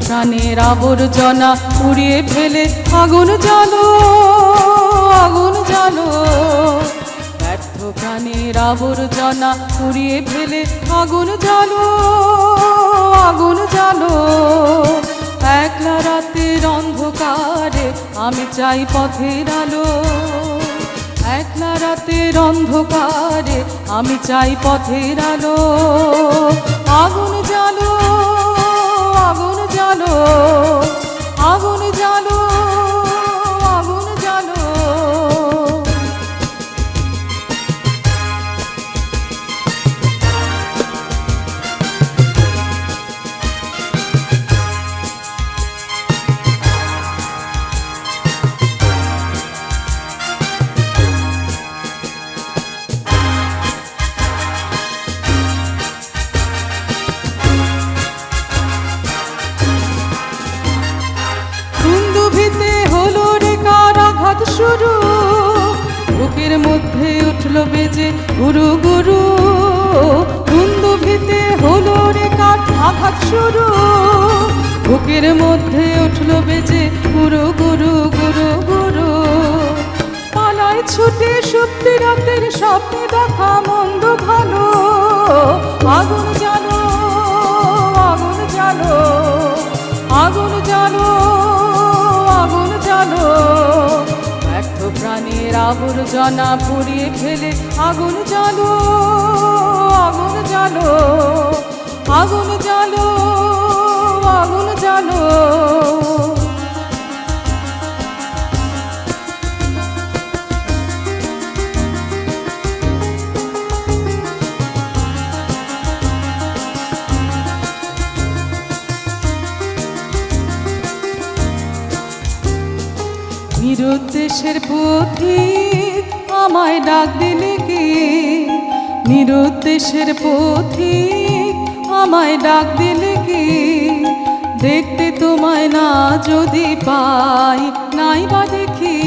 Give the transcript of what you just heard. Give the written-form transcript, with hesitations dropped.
প্রাণের আবর্জনা পুড়িয়ে ফেলে আগুন জ্বালো, আগুন জ্বালো। ব্যর্থ প্রাণের আবর্জনা পুড়িয়ে ফেলে আগুন জ্বালো, আগুন জ্বালো। একলা রাতের অন্ধকারে আমি চাই পথের আলো, একলা রাতের অন্ধকারে আমি চাই পথের আলো। আগুন জ্বালো, আগুন জ্বালো, আগুন জ্বালো, আগুন জ্বালো। শুরু বুকের মধ্যে উঠলো বেজে গুরু গুরু, দুন্দুভিতে হলো রে কাঠ আঘাত শুরু। বুকের মধ্যে উঠলো বেজে গুরু গুরু গুরু গুরু। পালায় ছুটে সত্যি রাতের স্বপ্নে দেখা মন্দ ভালো। আগুন জ্বালো, আগুন জ্বালো, আগুন জ্বালো, আগুন জ্বালো। ব্যর্থ প্রাণের আবর্জনা পুড়িয়ে ফেলে আগুন জ্বালো, আগুন জ্বালো, আগুন জ্বালো, আগুন জ্বালো। নিরুদ্দেশের পথিক আমায় ডাক দিলে কে, নিরুদ্দেশের পথিক আমায় ডাক দিলে কে। দেখতে তোমায় না যদি পাই নাই বা দেখি,